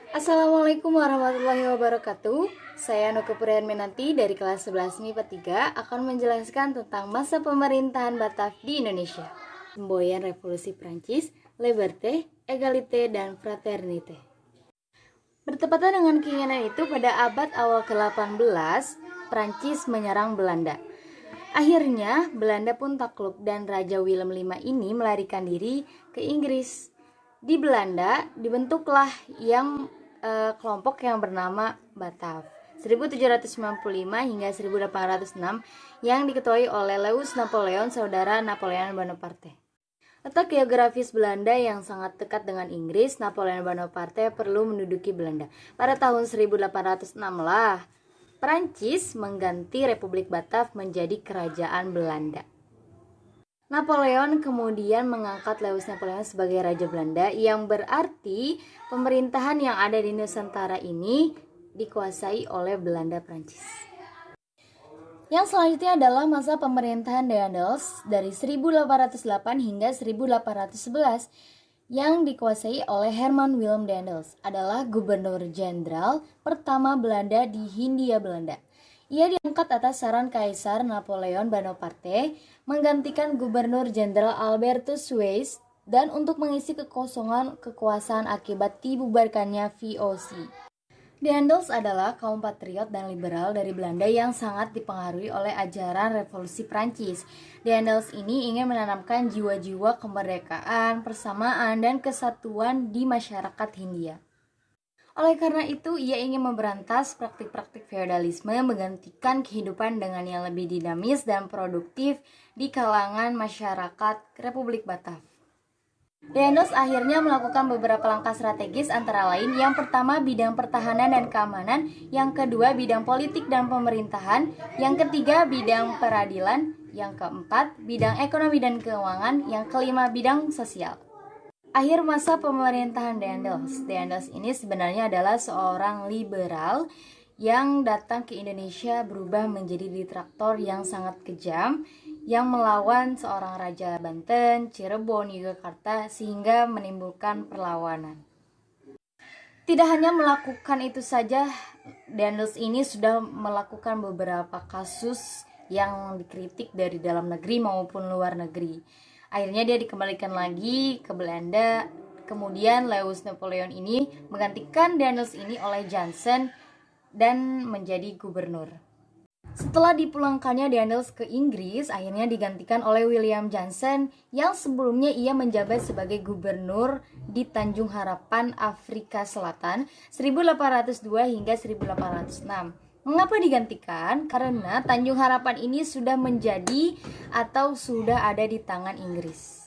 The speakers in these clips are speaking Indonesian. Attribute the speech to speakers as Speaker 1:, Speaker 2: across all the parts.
Speaker 1: Assalamualaikum warahmatullahi wabarakatuh. Saya Nuke Puryanminanti dari kelas 11 MIPA 3 akan menjelaskan tentang masa pemerintahan Batav di Indonesia. Semboyan Revolusi Prancis, Liberté, Égalité, dan Fraternité. Bertepatan dengan keinginan itu, pada abad awal ke-18, Prancis menyerang Belanda. Akhirnya, Belanda pun takluk dan Raja Willem V ini melarikan diri ke Inggris. Di Belanda dibentuklah kelompok yang bernama Batav 1795 hingga 1806 yang diketuai oleh Louis Napoleon, saudara Napoleon Bonaparte. Letak geografis Belanda yang sangat dekat dengan Inggris, Napoleon Bonaparte perlu menduduki Belanda. Pada tahun 1806 lah Prancis mengganti Republik Batav menjadi kerajaan Belanda. Napoleon kemudian mengangkat Louis Napoleon sebagai Raja Belanda, yang berarti pemerintahan yang ada di Nusantara ini dikuasai oleh Belanda Prancis. Yang selanjutnya adalah masa pemerintahan Daendels dari 1808 hingga 1811 yang dikuasai oleh Herman Willem Daendels, adalah Gubernur Jenderal pertama Belanda di Hindia Belanda. Ia diangkat atas saran Kaisar Napoleon Bonaparte menggantikan Gubernur Jenderal Albertus Suez dan untuk mengisi kekosongan kekuasaan akibat dibubarkannya VOC. Daendels adalah kaum patriot dan liberal dari Belanda yang sangat dipengaruhi oleh ajaran revolusi Prancis. Daendels ini ingin menanamkan jiwa-jiwa kemerdekaan, persamaan, dan kesatuan di masyarakat Hindia. Oleh karena itu, ia ingin memberantas praktik-praktik feodalisme, menggantikan kehidupan dengan yang lebih dinamis dan produktif di kalangan masyarakat Republik Batav. Daendels akhirnya melakukan beberapa langkah strategis, antara lain yang pertama bidang pertahanan dan keamanan, yang kedua bidang politik dan pemerintahan, yang ketiga bidang peradilan, yang keempat bidang ekonomi dan keuangan, yang kelima bidang sosial. Akhir masa pemerintahan Daendels. Daendels ini sebenarnya adalah seorang liberal yang datang ke Indonesia berubah menjadi ditraktor yang sangat kejam yang melawan seorang raja Banten, Cirebon, Yogyakarta sehingga menimbulkan perlawanan. Tidak hanya melakukan itu saja, Daendels ini sudah melakukan beberapa kasus yang dikritik dari dalam negeri maupun luar negeri. Akhirnya dia dikembalikan lagi ke Belanda. Kemudian Louis Napoleon ini menggantikan Daendels ini oleh Johnson dan menjadi gubernur. Setelah dipulangkannya Daendels ke Inggris, akhirnya digantikan oleh William Johnson yang sebelumnya ia menjabat sebagai gubernur di Tanjung Harapan, Afrika Selatan 1802 hingga 1806. Mengapa digantikan? Karena Tanjung Harapan ini sudah menjadi atau sudah ada di tangan Inggris.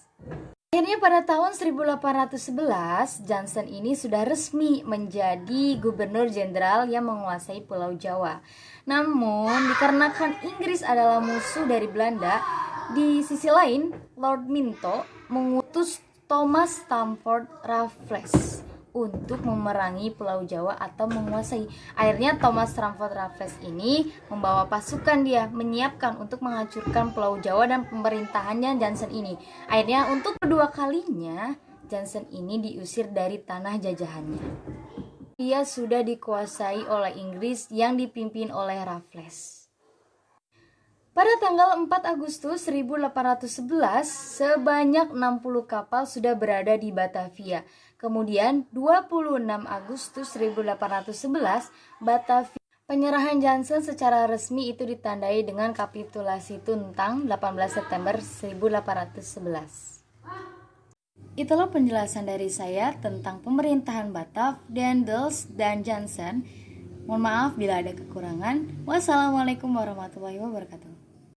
Speaker 1: Akhirnya pada tahun 1811, Johnson ini sudah resmi menjadi gubernur jenderal yang menguasai Pulau Jawa. Namun, dikarenakan Inggris adalah musuh dari Belanda, di sisi lain, Lord Minto mengutus Thomas Stamford Raffles untuk memerangi Pulau Jawa atau menguasai. Akhirnya Thomas Stamford Raffles ini membawa pasukan, dia menyiapkan untuk menghancurkan Pulau Jawa dan pemerintahannya Johnson ini. Akhirnya untuk kedua kalinya Johnson ini diusir dari tanah jajahannya. Dia sudah dikuasai oleh Inggris yang dipimpin oleh Raffles. Pada tanggal 4 Agustus 1811, sebanyak 60 kapal sudah berada di Batavia. Kemudian 26 Agustus 1811, Batavia. Penyerahan Johnson secara resmi itu ditandai dengan kapitulasi Tuntang 18 September 1811. Itulah penjelasan dari saya tentang pemerintahan Batav, Daendels, dan Johnson. Mohon maaf bila ada kekurangan. Wassalamualaikum warahmatullahi wabarakatuh.